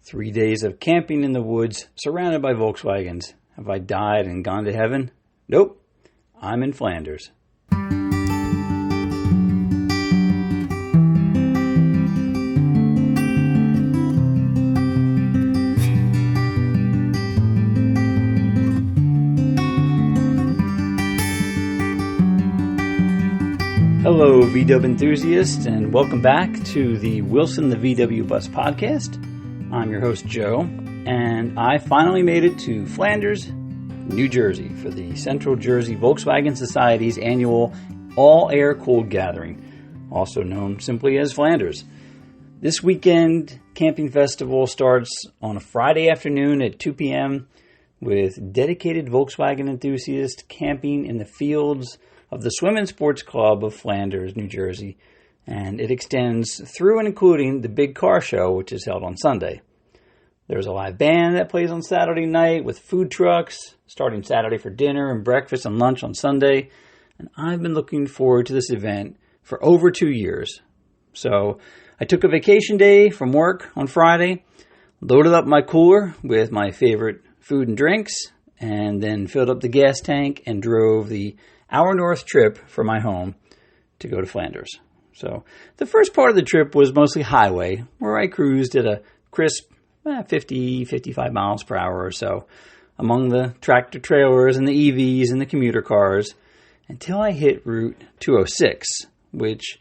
3 days of camping in the woods, surrounded by Volkswagens. Have I died and gone to heaven? Nope. I'm in Flanders. Hello, VW enthusiasts, and welcome back to the Wilson the VW Bus podcast. I'm your host, Joe, and I finally made it to Flanders, New Jersey for the Central Jersey Volkswagen Society's annual all-air-cooled gathering, also known simply as Flanders. This weekend camping festival starts on a Friday afternoon at 2 p.m. with dedicated Volkswagen enthusiasts camping in the fields of the Swim and Sports Club of Flanders, New Jersey, and it extends through and including the big car show, which is held on Sunday. There's a live band that plays on Saturday night with food trucks, starting Saturday for dinner and breakfast and lunch on Sunday, and I've been looking forward to this event for over 2 years. So I took a vacation day from work on Friday, loaded up my cooler with my favorite food and drinks, and then filled up the gas tank and drove the hour north trip from my home to go to Flanders. So the first part of the trip was mostly highway, where I cruised at a crisp 55 miles per hour or so among the tractor trailers and the EVs and the commuter cars until I hit Route 206, which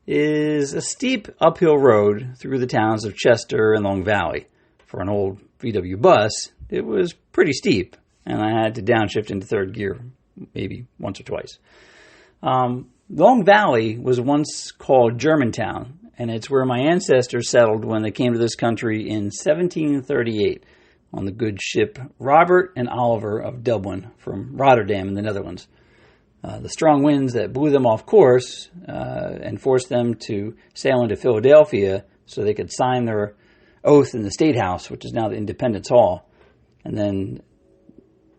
is a steep uphill road through the towns of Chester and Long Valley. For an old VW bus, it was pretty steep, and I had to downshift into third gear maybe once or twice. Long Valley was once called Germantown, and it's where my ancestors settled when they came to this country in 1738 on the good ship Robert and Oliver of Dublin from Rotterdam in the Netherlands. The strong winds that blew them off course and forced them to sail into Philadelphia so they could sign their oath in the State House, which is now the Independence Hall. And then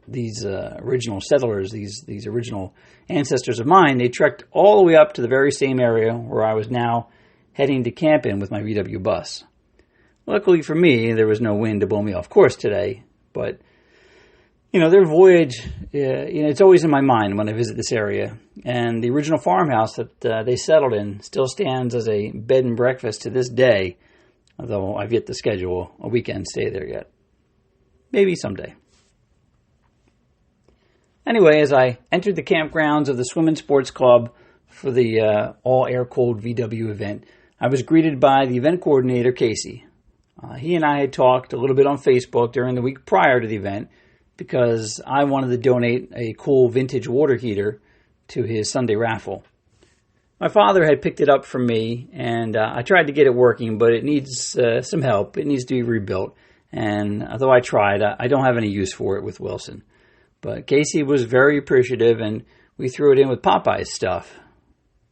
these original settlers, these original ancestors of mine, they trekked all the way up to the very same area where I was now heading to camp in with my VW bus. Luckily for me, there was no wind to blow me off course today, but their voyage, it's always in my mind when I visit this area. And the original farmhouse that they settled in still stands as a bed and breakfast to this day, although I've yet to schedule a weekend stay there yet. Maybe someday. Anyway, as I entered the campgrounds of the Swim and Sports Club for the all-air-cooled VW event, I was greeted by the event coordinator, Casey. He and I had talked a little bit on Facebook during the week prior to the event because I wanted to donate a cool vintage water heater to his Sunday raffle. My father had picked it up from me, and I tried to get it working, but it needs some help. It needs to be rebuilt, and although I tried, I don't have any use for it with Wilson. But Casey was very appreciative, and we threw it in with Popeye's stuff.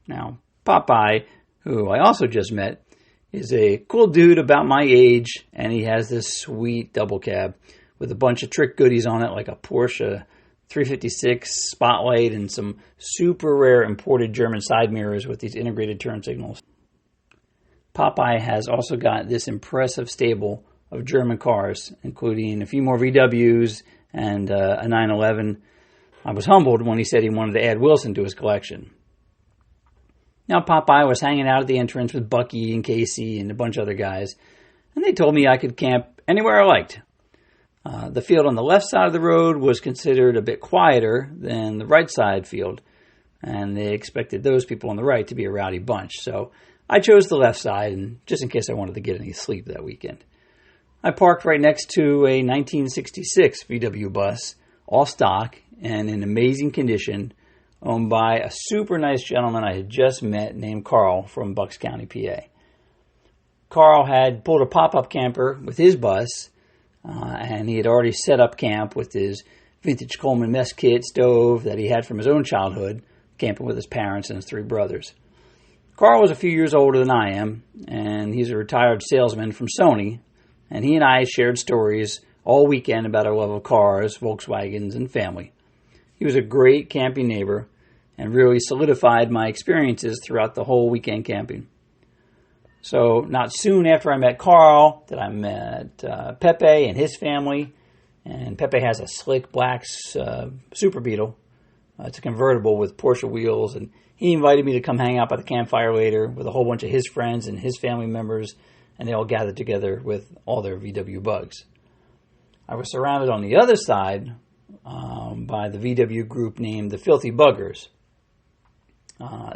Now, Popeye, who I also just met, is a cool dude about my age, and he has this sweet double cab with a bunch of trick goodies on it, like a Porsche 356 Spotlight and some super rare imported German side mirrors with these integrated turn signals. Popeye has also got this impressive stable of German cars, including a few more VWs, and a 911. I was humbled when he said he wanted to add Wilson to his collection. Now Popeye was hanging out at the entrance with Bucky and Casey and a bunch of other guys, and they told me I could camp anywhere I liked. The field on the left side of the road was considered a bit quieter than the right side field, and they expected those people on the right to be a rowdy bunch, so I chose the left side, and just in case I wanted to get any sleep that weekend. I parked right next to a 1966 VW bus, all stock and in amazing condition, owned by a super nice gentleman I had just met named Carl from Bucks County, PA. Carl had pulled a pop-up camper with his bus, and he had already set up camp with his vintage Coleman mess kit stove that he had from his own childhood, camping with his parents and his three brothers. Carl was a few years older than I am, and he's a retired salesman from Sony, and he and I shared stories all weekend about our love of cars, Volkswagens, and family. He was a great camping neighbor and really solidified my experiences throughout the whole weekend camping. So not soon after I met Carl did I met Pepe and his family. And Pepe has a slick black Super Beetle. It's a convertible with Porsche wheels. And he invited me to come hang out by the campfire later with a whole bunch of his friends and his family members. And they all gathered together with all their VW bugs. I was surrounded on the other side by the VW group named the Filthy Buggers.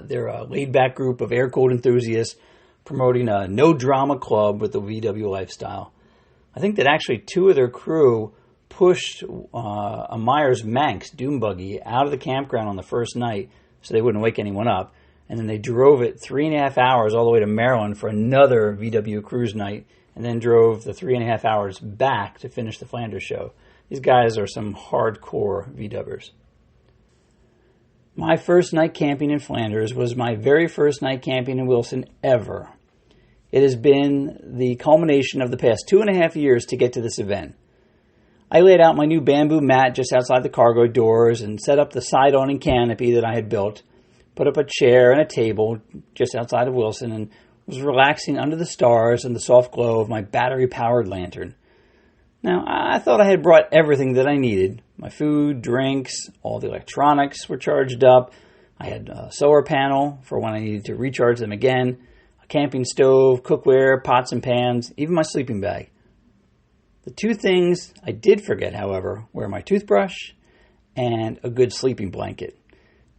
They're a laid-back group of air-cooled enthusiasts promoting a no-drama club with the VW lifestyle. I think that actually two of their crew pushed a Myers Manx dune buggy out of the campground on the first night so they wouldn't wake anyone up. And then they drove it 3.5 hours all the way to Maryland for another VW cruise night, and then drove the 3.5 hours back to finish the Flanders show. These guys are some hardcore VWers. My first night camping in Flanders was my very first night camping in Wilson ever. It has been the culmination of the past 2.5 years to get to this event. I laid out my new bamboo mat just outside the cargo doors and set up the side awning canopy that I had built, put up a chair and a table just outside of Wilson, and was relaxing under the stars and the soft glow of my battery-powered lantern. Now, I thought I had brought everything that I needed. My food, drinks, all the electronics were charged up. I had a solar panel for when I needed to recharge them again, a camping stove, cookware, pots and pans, even my sleeping bag. The two things I did forget, however, were my toothbrush and a good sleeping blanket.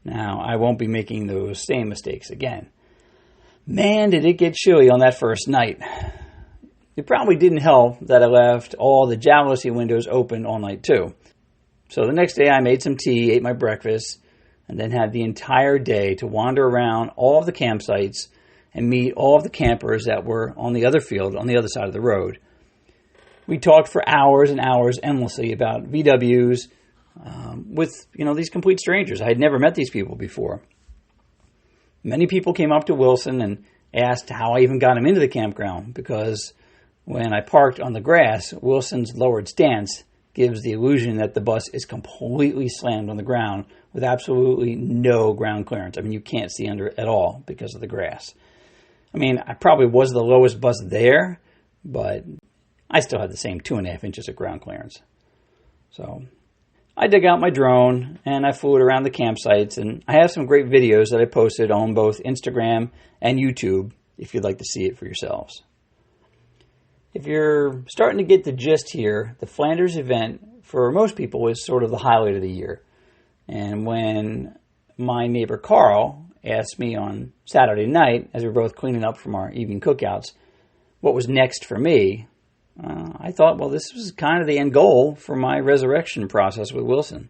Now, I won't be making those same mistakes again. Man, did it get chilly on that first night. It probably didn't help that I left all the jalousie windows open all night too. So the next day I made some tea, ate my breakfast, and then had the entire day to wander around all of the campsites and meet all of the campers that were on the other field, on the other side of the road. We talked for hours and hours endlessly about VWs with, these complete strangers. I had never met these people before. Many people came up to Wilson and asked how I even got them into the campground, because when I parked on the grass, Wilson's lowered stance gives the illusion that the bus is completely slammed on the ground with absolutely no ground clearance. I mean, you can't see under it at all because of the grass. I mean, I probably was the lowest bus there, but I still had the same 2.5 inches of ground clearance. So I dug out my drone and I flew it around the campsites, and I have some great videos that I posted on both Instagram and YouTube if you'd like to see it for yourselves. If you're starting to get the gist here, the Flanders event for most people is sort of the highlight of the year. And when my neighbor Carl asked me on Saturday night, as we were both cleaning up from our evening cookouts, what was next for me, I thought, well, this was kind of the end goal for my resurrection process with Wilson.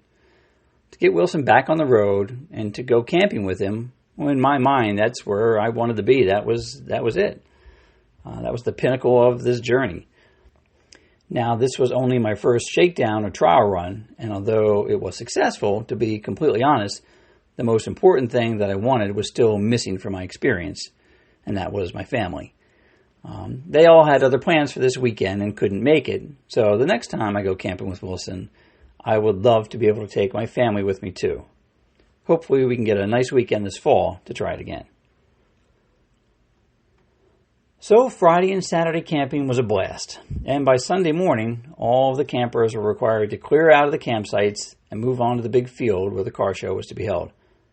To get Wilson back on the road and to go camping with him, well, in my mind, that's where I wanted to be. That was it. That was the pinnacle of this journey. Now, this was only my first shakedown or trial run, and although it was successful, to be completely honest, the most important thing that I wanted was still missing from my experience, and that was my family. They all had other plans for this weekend and couldn't make it, so the next time I go camping with Wilson, I would love to be able to take my family with me too. Hopefully we can get a nice weekend this fall to try it again. So Friday and Saturday camping was a blast, and by Sunday morning, all of the campers were required to clear out of the campsites and move on to the big field where the car show was to be held,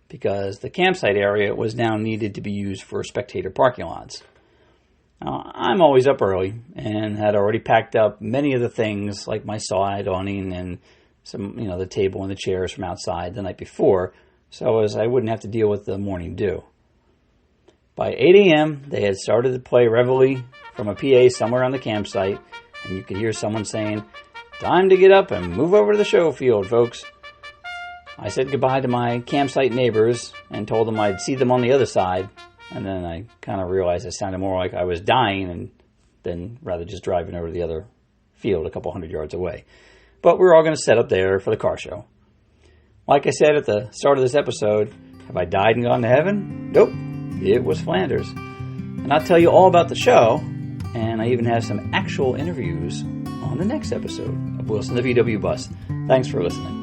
because the campsite area was now needed to be used for spectator parking lots. Now, I'm always up early and had already packed up many of the things like my side awning and some, the table and the chairs from outside the night before, so as I wouldn't have to deal with the morning dew. By 8 a.m., they had started to play Reveille from a PA somewhere on the campsite, and you could hear someone saying, "Time to get up and move over to the show field, folks." I said goodbye to my campsite neighbors and told them I'd see them on the other side, and then I kind of realized it sounded more like I was dying than rather just driving over to the other field a couple hundred yards away. But we're all going to set up there for the car show. Like I said at the start of this episode, have I died and gone to heaven? Nope. It was Flanders. And I'll tell you all about the show, and I even have some actual interviews on the next episode of Wilson the VW Bus. Thanks for listening.